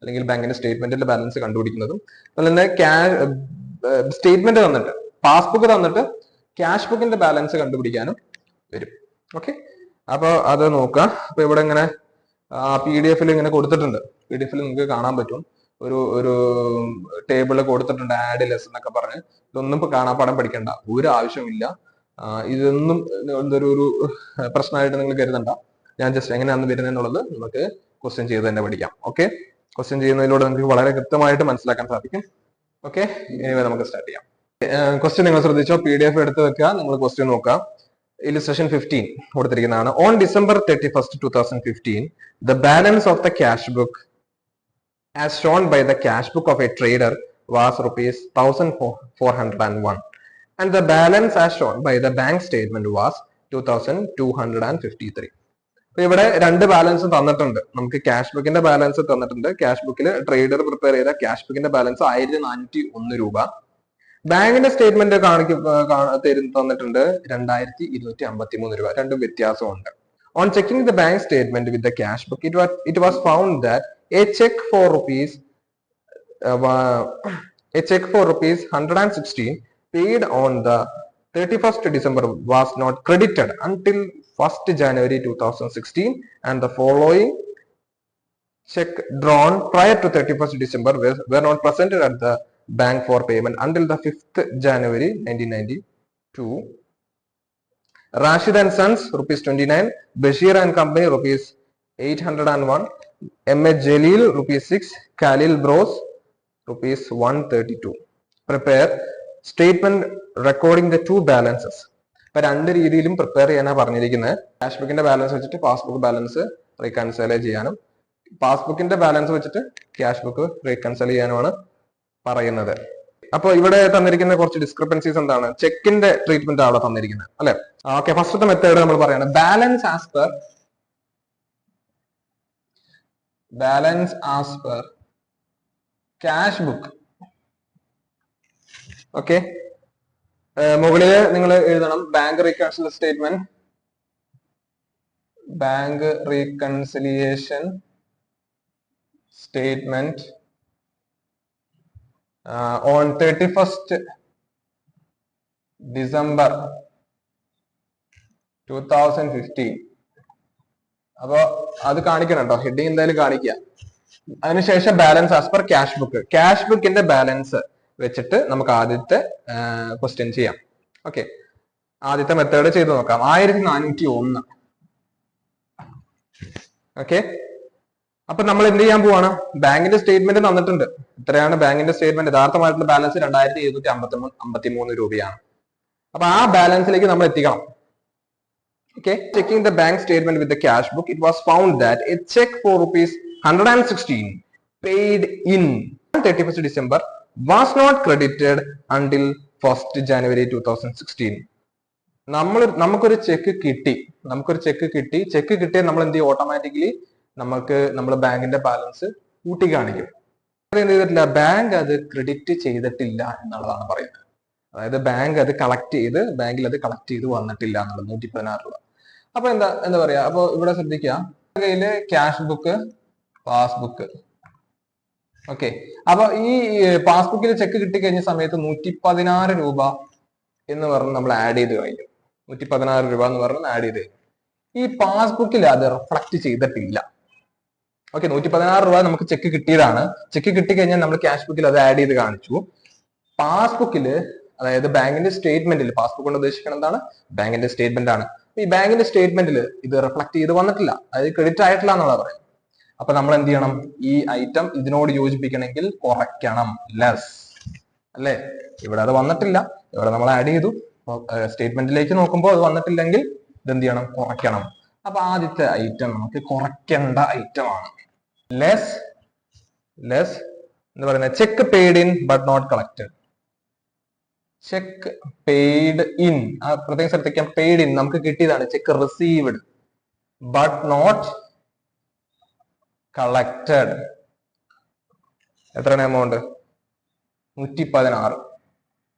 അല്ലെങ്കിൽ ബാങ്കിന്റെ സ്റ്റേറ്റ്മെന്റിലെ ബാലൻസ് കണ്ടുപിടിക്കുന്നതും, അതുപോലെ തന്നെ സ്റ്റേറ്റ്മെന്റ് തന്നിട്ട് പാസ്ബുക്ക് തന്നിട്ട് ക്യാഷ് ബുക്കിന്റെ ബാലൻസ് കണ്ടുപിടിക്കാനും വരും. ഓക്കെ, അപ്പൊ അത് നോക്കുക. അപ്പൊ ഇവിടെ ഇങ്ങനെ PDF ഇങ്ങനെ കൊടുത്തിട്ടുണ്ട്. PDF നിങ്ങൾക്ക് കാണാൻ പറ്റും. ഒരു ടേബിള് കൊടുത്തിട്ടുണ്ട്, ആഡ് ലെസ് എന്നൊക്കെ പറഞ്ഞ്. ഇതൊന്നും ഇപ്പൊ കാണാപ്പാഠം പഠിക്കണ്ട, ഒരു ആവശ്യമില്ല. ഇതൊന്നും ഒരു പ്രശ്നമായിട്ട് നിങ്ങൾ കരുതണ്ട. ഞാൻ ജസ്റ്റ് എങ്ങനെയാണ് വരുന്നതെന്നുള്ളത് നമുക്ക് ക്വസ്റ്റ്യൻ ചെയ്ത് തന്നെ പഠിക്കാം. ഓക്കെ, ക്വസ്റ്റ്യൻ ചെയ്യുന്നതിലൂടെ നിങ്ങൾക്ക് വളരെ കൃത്യമായിട്ട് മനസ്സിലാക്കാൻ സാധിക്കും. ഓക്കെ, ഇനി നമുക്ക് സ്റ്റാർട്ട് ചെയ്യാം. ക്വസ്റ്റ്യൻ നിങ്ങൾ ശ്രദ്ധിച്ചോ, PDF എടുത്ത് വെക്കുക, നിങ്ങൾ ക്വസ്റ്റ്യൻ നോക്കാം. Illustration 15 കൊടുത്തിരിക്കുന്നതാണ്. On December 31st, 2015, the balance of the cash book as shown by the cash book of a trader was rupees 1,401 and the balance as shown by the bank statement was 2,253. ഇവിടെ രണ്ട് balance തന്നിട്ടുണ്ട്. നമുക്ക് cash ബുക്കിന്റെ balance തന്നിട്ടുണ്ട്. Cash ബുക്കിൽ trader prepare ചെയ്ത cash ബുക്കിന്റെ balance 1401 രൂപ. ബാങ്കിന്റെ സ്റ്റേറ്റ്മെന്റ് തന്നിട്ടുണ്ട് 2253 രൂപ. രണ്ടും വ്യത്യാസമുണ്ട്. On checking the bank statement with the cash book, it was found that a check for rupees 116 paid on the 31st December was not credited until 1st January 2016 and the following check drawn prior to 31st December were not presented at the bank for payment until the 5th January 1992. Rashid and Sons rupees 29, Bashir and Company rupees 801, M.A. Jalil rupees 6, Khalil Bros rupees 132. Prepare statement recording the two balances. ഇപ്പൊ രണ്ട് രീതിയിലും prepare ചെയ്യാനാണ് പറഞ്ഞിരിക്കുന്നത്. Cash ബുക്കിന്റെ balance വെച്ചിട്ട് passbook balance reconcile ചെയ്യാനും പാസ്ബുക്കിന്റെ balance വെച്ചിട്ട് cash book reconcile ചെയ്യാനുമാണ് പറയുന്നത്. അപ്പൊ ഇവിടെ തന്നിരിക്കുന്ന കുറച്ച് ഡിസ്ക്രിപ്പൻസീസ് എന്താണ്? ചെക്കിന്റെ ട്രീറ്റ്മെന്റ് ആണ് തന്നിരിക്കുന്നത്, അല്ലെ? ഓക്കെ, ഫസ്റ്റത്തെ മെത്തേഡ് നമ്മൾ പറയാണ് balance as per cash book. Okay, മുകളില് നിങ്ങൾ എഴുതണം bank reconciliation statement, bank reconciliation statement on 31st December 2015. അപ്പൊ അത് കാണിക്കണം കേട്ടോ, ഹെഡിങ് എന്തായാലും കാണിക്കുക. അതിനുശേഷം balance as per cash book, cash ബുക്കിന്റെ ബാലൻസ് വെച്ചിട്ട് നമുക്ക് ആദ്യത്തെ ക്വസ്റ്റ്യൻ ചെയ്യാം. ഓക്കെ, ആദ്യത്തെ മെത്തേഡ് ചെയ്ത് നോക്കാം. 1401. ഓക്കെ, അപ്പൊ നമ്മൾ എന്ത് ചെയ്യാൻ പോവാണ്? ബാങ്കിന്റെ സ്റ്റേറ്റ്മെന്റ് തന്നിട്ടുണ്ട്. ഇത്രയാണ് ബാങ്കിന്റെ സ്റ്റേറ്റ്മെന്റ്. യഥാർത്ഥമായിട്ടുള്ള ബാലൻസ് 2753 രൂപയാണ്. അപ്പൊ ആ ബാലൻസിലേക്ക് നമ്മൾ എത്തിക്കണം. Okay, checking the bank statement with the cash book, it was found that a cheque for rupees 116 paid in 31st December was not credited until 1st January 2016. നമുക്കൊരു ചെക്ക് കിട്ടി. ചെക്ക് കിട്ടിയാൽ നമ്മൾ എന്ത് ചെയ്യും? ഓട്ടോമാറ്റിക്കലി നമ്മൾ ബാങ്കിന്റെ ബാലൻസ് കൂട്ടി കാണിക്കും. എന്ത് ചെയ്തിട്ടില്ല? ബാങ്ക് അത് ക്രെഡിറ്റ് ചെയ്തിട്ടില്ല എന്നുള്ളതാണ് പറയുന്നത്. അതായത് ബാങ്കിൽ അത് കളക്ട് ചെയ്ത് വന്നിട്ടില്ല എന്നുള്ളത് 116 രൂപ. അപ്പൊ എന്താ പറയാ? അപ്പൊ ഇവിടെ ശ്രദ്ധിക്കുക, കയ്യില് ക്യാഷ് ബുക്ക്, പാസ്ബുക്ക്. ഓക്കെ, അപ്പൊ ഈ പാസ്ബുക്കിൽ ചെക്ക് കിട്ടിക്കഴിഞ്ഞ സമയത്ത് 116 രൂപ എന്ന് പറഞ്ഞ് നമ്മൾ ആഡ് ചെയ്ത് കഴിഞ്ഞു. 116 രൂപ എന്ന് പറഞ്ഞ് ആഡ് ചെയ്ത് കഴിഞ്ഞു. ഈ പാസ്ബുക്കിൽ അത് റിഫ്ലക്ട് ചെയ്തിട്ടില്ല. ഓക്കെ, 116 രൂപ നമുക്ക് ചെക്ക് കിട്ടിയതാണ്. ചെക്ക് കിട്ടിക്കഴിഞ്ഞാൽ നമ്മൾ ക്യാഷ് ബുക്കിൽ അത് ആഡ് ചെയ്ത് കാണിച്ചു. പാസ്ബുക്കില്, അതായത് ബാങ്കിന്റെ സ്റ്റേറ്റ്മെന്റിൽ, പാസ്ബുക്ക് കൊണ്ട് ഉദ്ദേശിക്കുന്നത് എന്താണ്? ബാങ്കിന്റെ സ്റ്റേറ്റ്മെന്റ് ആണ്. ഈ ബാങ്കിന്റെ സ്റ്റേറ്റ്മെന്റിൽ ഇത് റിഫ്ലക്ട് ചെയ്ത് വന്നിട്ടില്ല, അതായത് ക്രെഡിറ്റ് ആയിട്ടില്ല എന്നുള്ളത് പറയും. അപ്പൊ നമ്മൾ എന്ത് ചെയ്യണം? ഈ ഐറ്റം ഇതിനോട് യോജിപ്പിക്കണമെങ്കിൽ കുറയ്ക്കണം, ലെസ്, അല്ലെ? ഇവിടെ അത് വന്നിട്ടില്ല, ഇവിടെ നമ്മൾ ആഡ് ചെയ്തു. സ്റ്റേറ്റ്മെന്റിലേക്ക് നോക്കുമ്പോൾ അത് വന്നിട്ടില്ലെങ്കിൽ ഇതെന്ത് ചെയ്യണം? കുറയ്ക്കണം. അപ്പൊ ആദ്യത്തെ ഐറ്റം നമുക്ക് കുറയ്ക്കേണ്ട ഐറ്റം ആണ് ലെസ് എന്ന് പറയുന്നത്. Cheque paid in but not collected. Cheque paid in, പ്രത്യേകം ശ്രദ്ധിക്കാം, പെയ്ഡ് ഇൻ നമുക്ക് കിട്ടിയതാണ്. Cheque received but not collected. എത്രയാണ് എമൗണ്ട്? 116.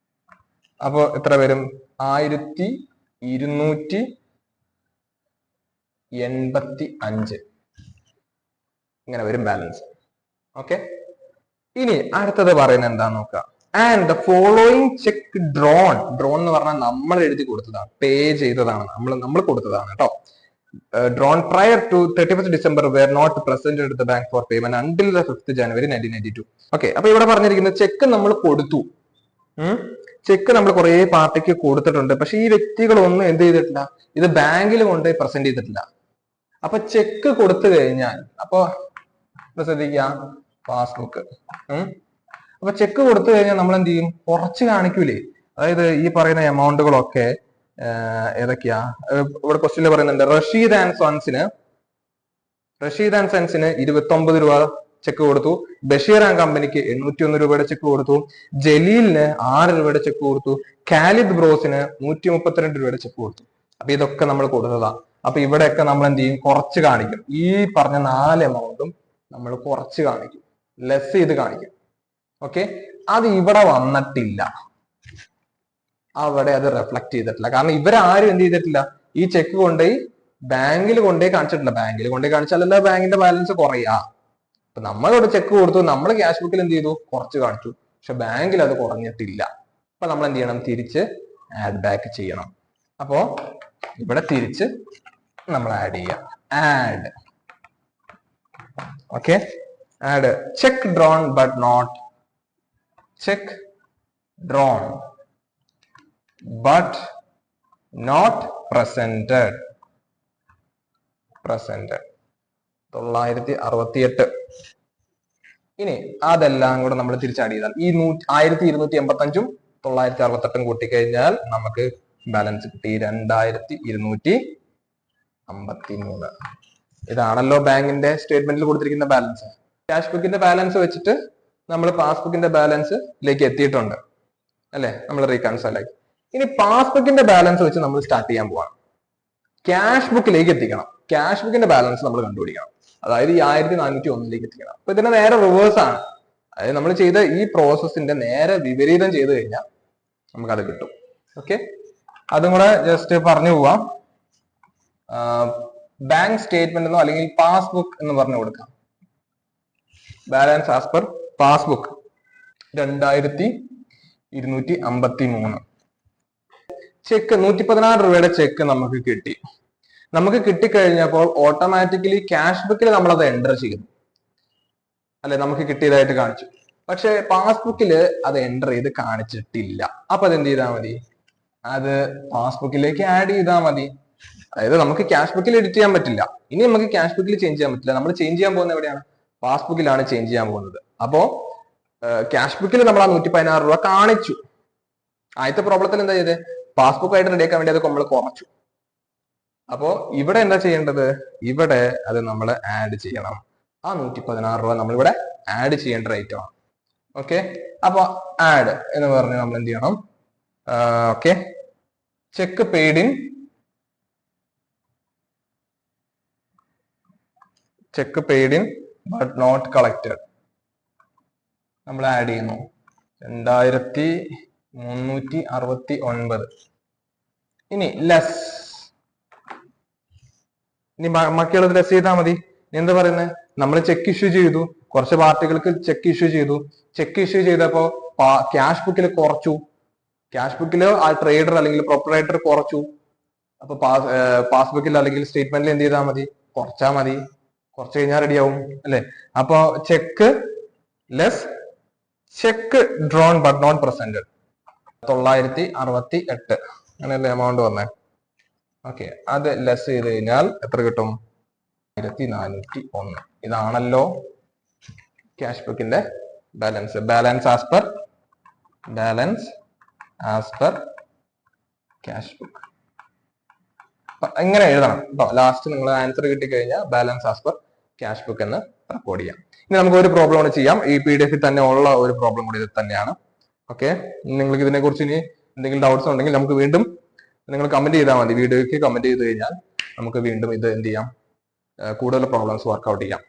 അപ്പൊ എത്ര വരും? 1285 ഇങ്ങനെ വരും ബാലൻസ്. ഓക്കെ, ഇനി അടുത്തത് പറയുന്നത് എന്താന്ന് നോക്കാം. And the following check drone എന്ന് പറഞ്ഞാൽ നമ്മൾ എഴുതി കൊടുത്തതാണ്, പേ ചെയ്തതാണ്, നമ്മൾ കൊടുത്തതാണ് കേട്ടോ. Drawn prior to 31st December were not presented at the bank for payment until the 5th January 1992. Okay, അപ്പൊ ഇവിടെ പറഞ്ഞിരിക്കുന്നത് ചെക്ക് നമ്മൾ കൊടുത്തു. ചെക്ക് നമ്മൾ കുറെ പാർട്ടിക്ക് കൊടുത്തിട്ടുണ്ട്, പക്ഷെ ഈ വ്യക്തികളൊന്നും എന്ത് ചെയ്തിട്ടില്ല, ഇത് ബാങ്കിൽ കൊണ്ട് പ്രസന്റ് ചെയ്തിട്ടില്ല. അപ്പൊ ചെക്ക് കൊടുത്തു കഴിഞ്ഞാൽ അപ്പൊ ശ്രദ്ധിക്കാം, പാസ്ബുക്ക്. അപ്പൊ ചെക്ക് കൊടുത്തു കഴിഞ്ഞാൽ നമ്മൾ എന്ത് ചെയ്യും, കുറച്ച് കാണിക്കൂലേ. അതായത് ഈ പറയുന്ന എമൗണ്ടുകളൊക്കെ ഏതൊക്കെയാ, ഇവിടെ ക്വസ്റ്റ്യനിൽ പറയുന്നുണ്ട് റഷീദ് ആൻഡ് സൺസിന് 29 രൂപ ചെക്ക് കൊടുത്തു, ബഷീർ ആൻഡ് കമ്പനിക്ക് 801 രൂപയുടെ ചെക്ക് കൊടുത്തു, ജലീലിന് 6 രൂപയുടെ ചെക്ക് കൊടുത്തു, ഖാലിദ് ബ്രോസിന് 132 രൂപയുടെ ചെക്ക് കൊടുത്തു. അപ്പൊ ഇതൊക്കെ നമ്മൾ കൊടുത്തതാ. അപ്പൊ ഇവിടെയൊക്കെ നമ്മൾ എന്ത് ചെയ്യും, കുറച്ച് കാണിക്കും. ഈ പറഞ്ഞ 4 എമൗണ്ടും നമ്മൾ കുറച്ച് കാണിക്കും, ലെസ് ചെയ്ത് കാണിക്കും. ഓക്കെ, അത് ഇവിടെ വന്നിട്ടില്ല, അവിടെ അത് റിഫ്ലക്ട് ചെയ്തിട്ടില്ല. കാരണം ഇവരാരും എന്ത് ചെയ്തിട്ടില്ല, ഈ ചെക്ക് കൊണ്ടുപോയി ബാങ്കിൽ കൊണ്ടുപോയി കാണിച്ചിട്ടില്ല. ബാങ്കിൽ കൊണ്ടുപോയി കാണിച്ചാലല്ല ബാങ്കിന്റെ ബാലൻസ് കുറയാ. അപ്പൊ നമ്മളിവിടെ ചെക്ക് കൊടുത്തു, നമ്മൾ ക്യാഷ് ബുക്കിൽ എന്ത് ചെയ്തു, കുറച്ച് കാണിച്ചു, പക്ഷെ ബാങ്കിൽ അത് കുറഞ്ഞിട്ടില്ല. അപ്പൊ നമ്മൾ എന്ത് ചെയ്യണം, തിരിച്ച് ആഡ് ബാക്ക് ചെയ്യണം. അപ്പോ ഇവിടെ തിരിച്ച് നമ്മൾ ആഡ് ചെയ്യാം, add. Okay, add cheque drawn but not cheque drawn but not presented 968. ഇനി അതെല്ലാം കൂടെ നമ്മൾ തിരിച്ചാഡ് ചെയ്താൽ ഈ 1285 968 കൂട്ടിക്കഴിഞ്ഞാൽ നമുക്ക് ബാലൻസ് കിട്ടി 2253. ഇതാണല്ലോ ബാങ്കിന്റെ സ്റ്റേറ്റ്മെന്റിൽ കൊടുത്തിരിക്കുന്ന ബാലൻസ്. ക്യാഷ് ബുക്കിന്റെ ബാലൻസ് വെച്ചിട്ട് നമ്മൾ പാസ്ബുക്കിന്റെ ബാലൻസിലേക്ക് എത്തിയിട്ടുണ്ട് അല്ലെ, നമ്മൾ റീകൺസൈൽ ആക്കി. ഇനി പാസ്ബുക്കിന്റെ ബാലൻസ് വെച്ച് നമ്മൾ സ്റ്റാർട്ട് ചെയ്യാൻ പോവാണ്. ക്യാഷ് ബുക്കിലേക്ക് എത്തിക്കണം. ക്യാഷ് ബുക്കിന്റെ ബാലൻസ് നമ്മൾ കണ്ടുപിടിക്കണം. അതായത് ഈ 1401 എത്തിക്കണം. അപ്പൊ ഇതിന്റെ നേരെ റിവേഴ്സ് ആണ്. അതായത് നമ്മൾ ചെയ്ത ഈ പ്രോസസ്സിന്റെ നേരെ വിപരീതം ചെയ്ത് കഴിഞ്ഞാൽ നമുക്കത് കിട്ടും. ഓക്കെ, അതും കൂടെ ജസ്റ്റ് പറഞ്ഞു പോവാം. ബാങ്ക് സ്റ്റേറ്റ്മെന്റ് എന്നോ അല്ലെങ്കിൽ പാസ്ബുക്ക് എന്ന് പറഞ്ഞു കൊടുക്കാം. Balance as per passbook 2253. Check 116 രൂപയുടെ ചെക്ക് നമുക്ക് കിട്ടി. നമുക്ക് കിട്ടിക്കഴിഞ്ഞപ്പോൾ ഓട്ടോമാറ്റിക്കലി ക്യാഷ് ബുക്കിൽ നമ്മൾ അത് എൻ്റർ ചെയ്തു അല്ലെ, നമുക്ക് കിട്ടിയതായിട്ട് കാണിച്ചു. പക്ഷെ പാസ്ബുക്കിൽ അത് എൻ്റർ ചെയ്ത് കാണിച്ചിട്ടില്ല. അപ്പൊ അത് എന്ത് ചെയ്താൽ മതി, അത് പാസ്ബുക്കിലേക്ക് ആഡ് ചെയ്താൽ മതി. അതായത് നമുക്ക് ക്യാഷ് ബുക്കിൽ എഡിറ്റ് ചെയ്യാൻ പറ്റില്ല. ഇനി നമുക്ക് ക്യാഷ് ബുക്കിൽ ചേഞ്ച് ചെയ്യാൻ പറ്റില്ല. നമ്മൾ ചേഞ്ച് ചെയ്യാൻ പോകുന്നത് എവിടെയാണ്, പാസ്ബുക്കിലാണ് ചേഞ്ച് ചെയ്യാൻ പോകുന്നത്. അപ്പോ ക്യാഷ് ബുക്കിൽ നമ്മൾ ആ 116 രൂപ കാണിച്ചു. ആദ്യത്തെ പ്രോബ്ലത്തിൽ എന്താ ചെയ്തത്, പാസ്ബുക്ക് ആയിട്ട് റെഡിയാക്കാൻ വേണ്ടി അത് നമ്മൾ കുറച്ചു. അപ്പോ ഇവിടെ എന്താ ചെയ്യേണ്ടത്, ഇവിടെ അത് നമ്മൾ ആഡ് ചെയ്യണം. ആ 116 രൂപ നമ്മൾ ഇവിടെ ആഡ് ചെയ്യേണ്ട റേറ്റ് ആണ്. ഓക്കെ, അപ്പൊ ആഡ് എന്ന് പറഞ്ഞ് നമ്മൾ എന്ത് ചെയ്യണം, okay, cheque paid in but not collected നമ്മൾ ആഡ് ചെയ്യുന്നു 2369. ഇനി ലെസ്, ഇനി ബാക്കിയുള്ളത് ലെസ് ചെയ്താൽ മതി. എന്താ പറയുന്നത്, നമ്മൾ ചെക്ക് ഇഷ്യൂ ചെയ്തു, കുറച്ച് പാർട്ടികൾക്ക് ചെക്ക് ഇഷ്യൂ ചെയ്തു. ചെക്ക് ഇഷ്യൂ ചെയ്തപ്പോ ക്യാഷ് ബുക്കിൽ കുറച്ചു. ക്യാഷ് ബുക്കിൽ ആ ട്രേഡർ അല്ലെങ്കിൽ പ്രൊപ്പറേറ്റർ കുറച്ചു. അപ്പൊ പാസ്ബുക്കിൽ അല്ലെങ്കിൽ സ്റ്റേറ്റ്മെന്റിൽ എന്ത് ചെയ്താൽ മതി, കുറച്ചാ മതി. കുറച്ച് കഴിഞ്ഞാൽ റെഡിയാവും അല്ലെ. അപ്പൊ cheque less cheque drawn but not presented 968 അങ്ങനെയല്ലേ എമൗണ്ട് വന്നേ. ഓക്കെ, അത് ലെസ് ചെയ്ത് കഴിഞ്ഞാൽ എത്ര കിട്ടും, 1401. ഇതാണല്ലോ ക്യാഷ് ബുക്കിന്റെ balance. Balance as per cash book ഇങ്ങനെ എഴുതണം കേട്ടോ. ലാസ്റ്റ് നിങ്ങൾ ആൻസർ കിട്ടിക്കഴിഞ്ഞാൽ balance as per cash book എന്ന് റെക്കോർഡ് ചെയ്യാം. ഇനി നമുക്ക് ഒരു പ്രോബ്ലം കൂടെ ചെയ്യാം. ഈ PDF തന്നെ ഉള്ള ഒരു പ്രോബ്ലം കൂടി ഇത് തന്നെയാണ്. ഓക്കെ, നിങ്ങൾക്ക് ഇതിനെ കുറിച്ച് ഇനി എന്തെങ്കിലും ഡൗട്ട്സ് ഉണ്ടെങ്കിൽ നമുക്ക് വീണ്ടും നിങ്ങൾ കമന്റ് ചെയ്താൽ മതി. വീഡിയോയ്ക്ക് കമന്റ് ചെയ്ത് കഴിഞ്ഞാൽ നമുക്ക് വീണ്ടും ഇത് എന്ത് ചെയ്യാം, കൂടുതൽ പ്രോബ്ലംസ് വർക്ക്ഔട്ട് ചെയ്യാം.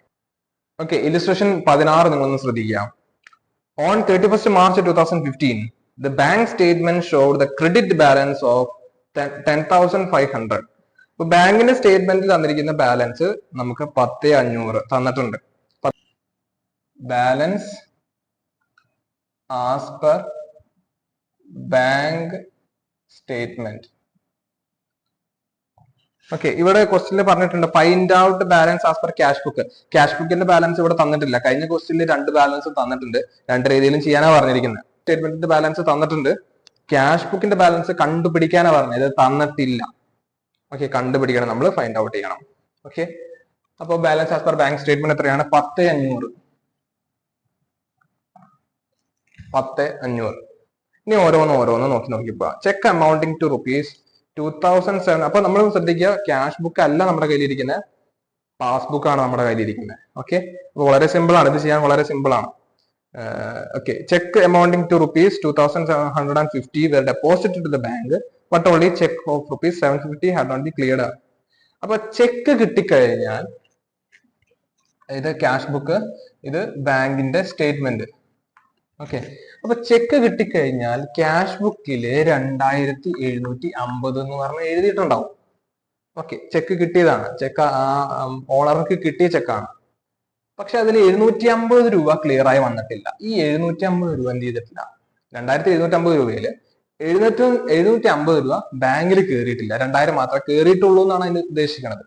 ഓക്കെ, ഇലിസ്ട്രേഷൻ 16 നിങ്ങളൊന്ന് ശ്രദ്ധിക്കുക. On 31st March 2015 the bank statement showed the credit balance of 10,500. ഇപ്പൊ ബാങ്കിന്റെ സ്റ്റേറ്റ്മെന്റിൽ തന്നിരിക്കുന്ന ബാലൻസ് നമുക്ക് 10,500 തന്നിട്ടുണ്ട്. Balance as per bank statement. Okay, ഇവിടെ ക്വസ്റ്റ്യനിൽ പറഞ്ഞിട്ടുണ്ട് find out balance as per cash book. Cash ബുക്കിന്റെ ബാലൻസ് ഇവിടെ തന്നിട്ടില്ല. കഴിഞ്ഞ ക്വസ്റ്റ്യനിൽ 2 ബാലൻസ് തന്നിട്ടുണ്ട്. 2 രീതിയിലും ചെയ്യാനാ പറഞ്ഞിരിക്കുന്നത്. സ്റ്റേറ്റ്മെന്റിന്റെ ബാലൻസ് തന്നിട്ടുണ്ട്, ക്യാഷ് ബുക്കിന്റെ ബാലൻസ് കണ്ടുപിടിക്കാനാ പറഞ്ഞത്, ഇത് തന്നിട്ടില്ല. ഓക്കെ, കണ്ടുപിടിക്കണം, നമ്മൾ ഫൈൻഡ് ഔട്ട് ചെയ്യണം. ഓക്കെ, അപ്പോൾ balance as per bank statement എത്രയാണ്? 10,500. 10,500. ഇനി ഓരോന്ന് നോക്കി പോവാം. Cheque amounting to ₹2,007. അപ്പൊ നമ്മൾ ശ്രദ്ധിക്കുക, ക്യാഷ് ബുക്ക് അല്ല നമ്മുടെ കയ്യിലിരിക്കുന്നത്, പാസ്ബുക്ക് ആണ് നമ്മുടെ കയ്യിലിരിക്കുന്നത്. ഓക്കെ, അപ്പൊ വളരെ സിമ്പിൾ ആണ്, ഇത് ചെയ്യാൻ വളരെ സിമ്പിൾ ആണ്. Okay, cheque amounting to ₹2,750 were deposited to the bank, but only check of ₹750 had not been cleared. അപ്പൊ ചെക്ക് കിട്ടിക്കഴിഞ്ഞാൽ ഇത് ക്യാഷ് ബുക്ക്, ഇത് ബാങ്കിന്റെ സ്റ്റേറ്റ്മെന്റ്. ഓക്കെ, അപ്പൊ ചെക്ക് കിട്ടിക്കഴിഞ്ഞാൽ ക്യാഷ് ബുക്കില് 2,750 എന്ന് പറഞ്ഞ് എഴുതിയിട്ടുണ്ടാവും. ഓക്കെ, ചെക്ക് കിട്ടിയതാണ്, ചെക്ക് ഓണർക്ക് കിട്ടിയ ചെക്കാണ്. പക്ഷെ അതിൽ 750 രൂപ ക്ലിയർ ആയി വന്നിട്ടില്ല. ഈ 750 രൂപ എന്ത് ചെയ്തിട്ടില്ല? 2,750 രൂപയില് 750 രൂപ ബാങ്കിൽ കയറിയിട്ടില്ല. 2,000 മാത്രമേ കയറിയിട്ടുള്ളൂ എന്നാണ് അതിന് ഉദ്ദേശിക്കുന്നത്.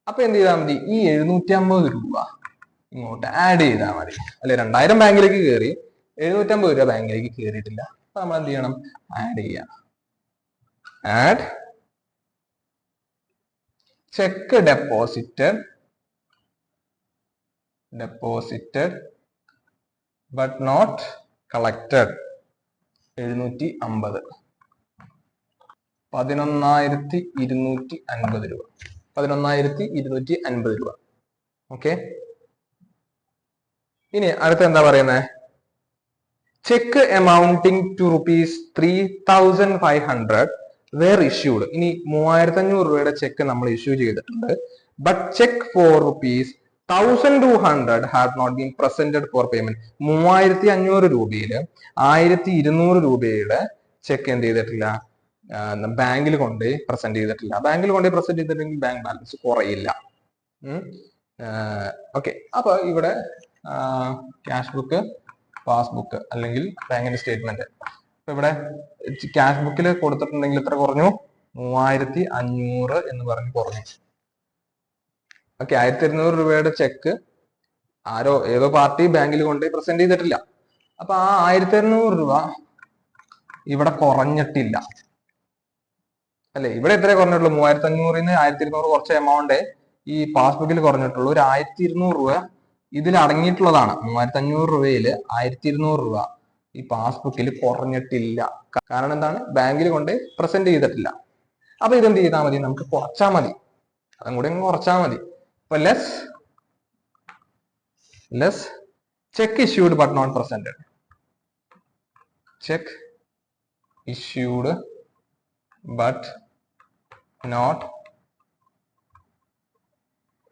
അപ്പൊ എന്ത് ചെയ്താൽ മതി? ഈ 750 രൂപ ഇങ്ങോട്ട് ആഡ് ചെയ്താൽ മതി. അല്ലെ, 2,000 ബാങ്കിലേക്ക് കയറി, 750 രൂപ ബാങ്കിലേക്ക് കയറിയിട്ടില്ല. അപ്പൊ നമ്മൾ എന്ത് ചെയ്യണം? ആഡ് ചെയ്യാം. Add check deposited but not collected 750. 11,250 രൂപ. 11,250 രൂപ. ഓക്കെ, ഇനി അടുത്ത എന്താ പറയുന്നത്? Cheque amounting to ₹3,500 were issued. ഇനി 3,500 രൂപയുടെ ചെക്ക് നമ്മൾ ഇഷ്യൂ ചെയ്തിട്ടുണ്ട്. But cheque for ₹1,200 had not been presented for payment. 3,500 രൂപയില് 1,200 രൂപയുടെ ചെക്ക് എന്ത് ചെയ്തിട്ടില്ല? ബാങ്കിൽ കൊണ്ടുപോയി പ്രസന്റ് ചെയ്തിട്ടില്ല. ബാങ്കിൽ കൊണ്ടുപോയി പ്രസന്റ് ചെയ്തിട്ടുണ്ടെങ്കിൽ ബാങ്ക് ബാലൻസ് കുറയില്ല. ഓക്കെ, അപ്പൊ ഇവിടെ ക്യാഷ് ബുക്ക്, പാസ്ബുക്ക് അല്ലെങ്കിൽ ബാങ്കിന്റെ സ്റ്റേറ്റ്മെന്റ്. ഇപ്പൊ ഇവിടെ ക്യാഷ് ബുക്കിൽ കൊടുത്തിട്ടുണ്ടെങ്കിൽ എത്ര കുറഞ്ഞു? 3,500 എന്ന് പറഞ്ഞ് കുറഞ്ഞു. ഓക്കെ, 1,200 രൂപയുടെ ചെക്ക് ഏതോ പാർട്ടി ബാങ്കിൽ കൊണ്ടുപോയി പ്രസന്റ് ചെയ്തിട്ടില്ല. അപ്പൊ ആ 1,200 രൂപ ഇവിടെ കുറഞ്ഞിട്ടില്ല. അല്ലെ, ഇവിടെ എത്ര കുറഞ്ഞിട്ടുള്ളൂ? 3,500-ന് 1,200 കുറച്ച എമൗണ്ട് ഈ പാസ്ബുക്കിൽ കുറഞ്ഞിട്ടുള്ളൂ. ഒരു 1,200 രൂപ ഇതിൽ അടങ്ങിയിട്ടുള്ളതാണ്. 3,500 രൂപയില് 1,200 രൂപ ഈ പാസ്ബുക്കിൽ കുറഞ്ഞിട്ടില്ല. കാരണം എന്താണ്? ബാങ്കിൽ കൊണ്ട് പ്രസന്റ് ചെയ്തിട്ടില്ല. അപ്പൊ ഇതെന്ത് ചെയ്താൽ മതി? നമുക്ക് കുറച്ചാൽ മതി, അതും കൂടി കുറച്ചാൽ മതി. അപ്പൊ less cheque issued but not presented. Cheque issued but not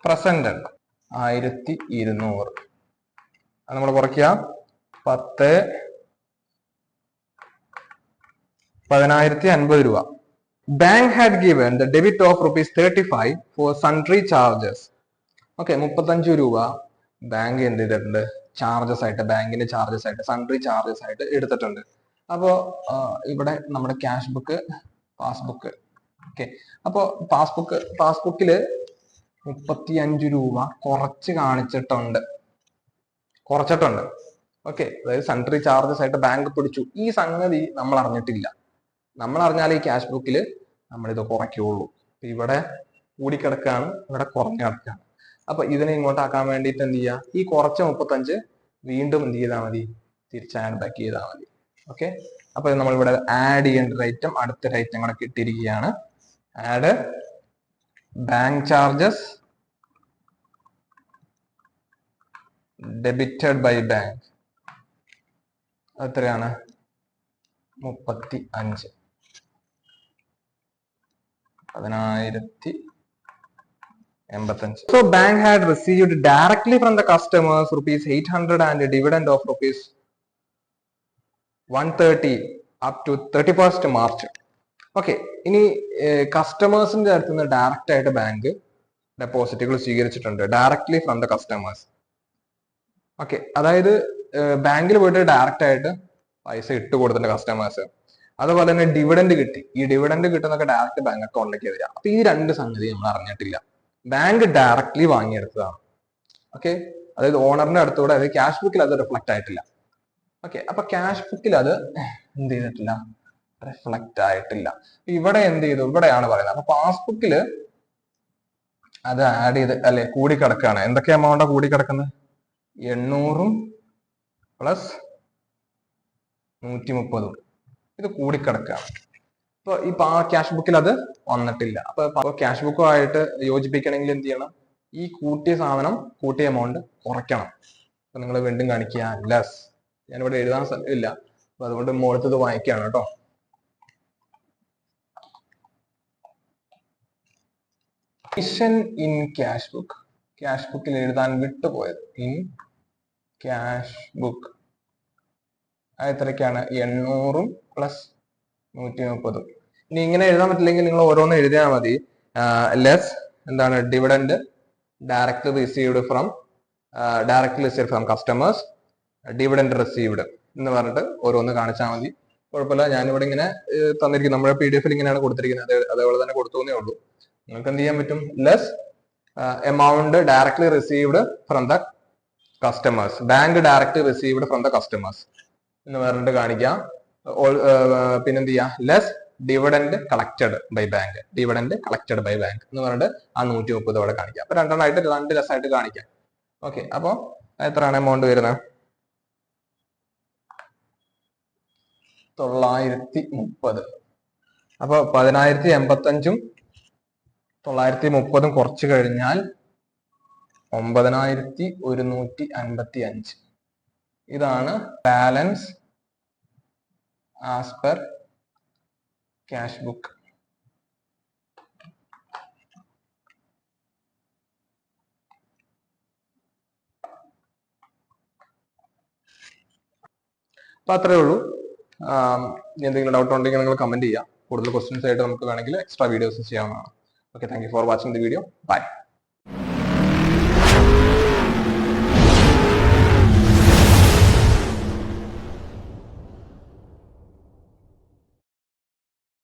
presented 1,200. അത് നമ്മൾ കുറയ്ക്കുക. 10,050 രൂപ. Bank had given the debit of ₹35 for sundry charges. Okay, 35 രൂപ ബാങ്ക് എന്ത് ചെയ്തിട്ടുണ്ട്? ചാർജസ് ആയിട്ട്, ബാങ്കിന്റെ ചാർജസ് ആയിട്ട്, സൺട്രി ചാർജസ് ആയിട്ട് എടുത്തിട്ടുണ്ട്. അപ്പോ ഇവിടെ നമ്മുടെ ക്യാഷ് ബുക്ക്, പാസ്ബുക്ക്. ഓക്കെ, അപ്പോ പാസ്ബുക്കില് 35 രൂപ കുറച്ചിട്ടുണ്ട്. ഓക്കെ, അതായത് സൺട്രി ചാർജസ് ആയിട്ട് ബാങ്ക് പിടിച്ചു. ഈ സംഗതി നമ്മൾ അറിഞ്ഞിട്ടില്ല. നമ്മൾ അറിഞ്ഞാൽ ഈ ക്യാഷ് ബുക്കിൽ നമ്മൾ ഇത് കുറയ്ക്കുള്ളൂ. ഇവിടെ കൂടിക്കിടക്കാണ്, ഇവിടെ കുറഞ്ഞു കിടക്കാണ്. അപ്പൊ ഇതിനെ ഇങ്ങോട്ടാക്കാൻ വേണ്ടിയിട്ട് എന്ത് ചെയ്യുക? ഈ കുറച്ച 35 വീണ്ടും എന്ത് ചെയ്താൽ മതി? തിരിച്ച് ആഡ് ബാക്ക് ചെയ്താൽ മതി. ഓക്കെ, അപ്പൊ നമ്മൾ ഇവിടെ ആഡ് ചെയ്യേണ്ട ഒരു ഐറ്റം, അടുത്തൊരു ഐറ്റം കൂടെ കിട്ടിയിരിക്കുകയാണ്. Add bank charges debited by bank. എത്രയാണ്? 35. 10,085. So bank had received directly from the customers ₹800 and a dividend of ₹130 up to 31st March. Okay, ഇനി കസ്റ്റമേഴ്സിന്റെ അടുത്ത് നിന്ന് ഡയറക്റ്റ് ആയിട്ട് ബാങ്ക് ഡെപ്പോസിറ്റുകൾ സ്വീകരിച്ചിട്ടുണ്ട്. Directly from the customers. Okay, അതായത് ബാങ്കിൽ പോയിട്ട് ഡയറക്റ്റ് ആയിട്ട് പൈസ ഇട്ട് കൊടുത്തിട്ടുണ്ട് കസ്റ്റമേഴ്സ്. അതുപോലെ തന്നെ ഡിവിഡൻഡ് കിട്ടി. ഈ ഡിവിഡൻഡ് കിട്ടുന്നൊക്കെ ഡയറക്റ്റ് ബാങ്ക് അക്കൗണ്ടിലേക്ക് വരിക. അപ്പൊ ഈ രണ്ട് സംഗതി നമ്മൾ അറിഞ്ഞിട്ടില്ല. Bank directly വാങ്ങിയെടുത്തതാണ്. ഓക്കെ, അതായത് ഓണറിന്റെ അടുത്തൂടെ, അതായത് ക്യാഷ് ബുക്കിൽ അത് റിഫ്ലക്ട് ആയിട്ടില്ല. ഓക്കെ, അപ്പൊ ക്യാഷ് ബുക്കിൽ അത് എന്ത് ചെയ്തിട്ടില്ല, റിഫ്ലക്ട് ആയിട്ടില്ല. ഇവിടെ എന്ത് ചെയ്തു, ഇവിടെയാണ് പറയുന്നത്. അപ്പൊ പാസ്ബുക്കില് അത് ആഡ് ചെയ്ത് അല്ലെ കൂടി കിടക്കുകയാണ്. എന്തൊക്കെ എമൗണ്ടാ കൂടി കിടക്കുന്നത്? 800 പ്ലസ് 130 ഇത് കൂടിക്കിടക്കുകയാണ്. ഇപ്പൊ ഈ ക്യാഷ് ബുക്കിൽ അത് വന്നിട്ടില്ല. അപ്പൊ ക്യാഷ് ബുക്കുമായിട്ട് യോജിപ്പിക്കണമെങ്കിൽ എന്ത് ചെയ്യണം, ഈ കൂട്ടിയ സാധനം, കൂട്ടിയ എമൗണ്ട് കുറയ്ക്കണം. അപ്പൊ നിങ്ങൾ വീണ്ടും കാണിക്കുക ലെസ്. ഞാനിവിടെ എഴുതാൻ ഇല്ല, അപ്പൊ അതുകൊണ്ട് മുകളിലത് വായിക്കുകയാണ് കേട്ടോ. ഇൻ ക്യാഷ് ബുക്ക്, ക്യാഷ് ബുക്കിൽ എഴുതാൻ വിട്ടുപോയത്. ഇൻ ക്യാഷ് ബുക്ക് എത്രയ്ക്കാണ്? 800 പ്ലസ് 130. ഇനി ഇങ്ങനെ എഴുതാൻ പറ്റില്ലെങ്കിൽ നിങ്ങൾ ഓരോന്ന് എഴുതിയാൽ മതി. ലെസ് എന്താണ്, dividend direct received from customers, dividend received എന്ന് പറഞ്ഞിട്ട് ഓരോന്ന് കാണിച്ചാൽ മതി. കുഴപ്പമില്ല. ഞാനിവിടെ ഇങ്ങനെ തന്നിരിക്കും, നമ്മുടെ PDF ഇങ്ങനെയാണ് കൊടുത്തിരിക്കുന്നത്. അതേപോലെ തന്നെ കൊടുത്തേ ഉള്ളൂ. നിങ്ങൾക്ക് എന്ത് ചെയ്യാൻ പറ്റും? Less amount directly received from the customers, bank direct received from the customers എന്ന് പറഞ്ഞിട്ട് കാണിക്കാം. പിന്നെന്ത് ചെയ്യാം? Less dividend collected by bank, dividend collected by bank എന്ന് പറഞ്ഞിട്ട് ആ 130 അവിടെ കാണിക്കാം. അപ്പൊ രണ്ടെണ്ണമായിട്ട്, രണ്ട് ലെസ്സായിട്ട് കാണിക്കാം. ഓക്കെ, അപ്പൊ എത്രയാണ് എമൗണ്ട് വരുന്നത്? 930. അപ്പൊ 1085 930 കുറച്ച് കഴിഞ്ഞാൽ 9155. ഇതാണ് balance as per cash book. അപ്പൊ അത്രേ ഉള്ളൂ. എന്തെങ്കിലും ഡൗട്ട് ഉണ്ടെങ്കിൽ നിങ്ങൾ കമന്റ് ചെയ്യാം. കൂടുതൽ ക്വസ്റ്റ്യൻസ് ആയിട്ട് നമുക്ക് വേണമെങ്കിൽ എക്സ്ട്രാ വീഡിയോസ് ചെയ്യാവുന്നതാണ്. Okay, thank you for watching the video. By.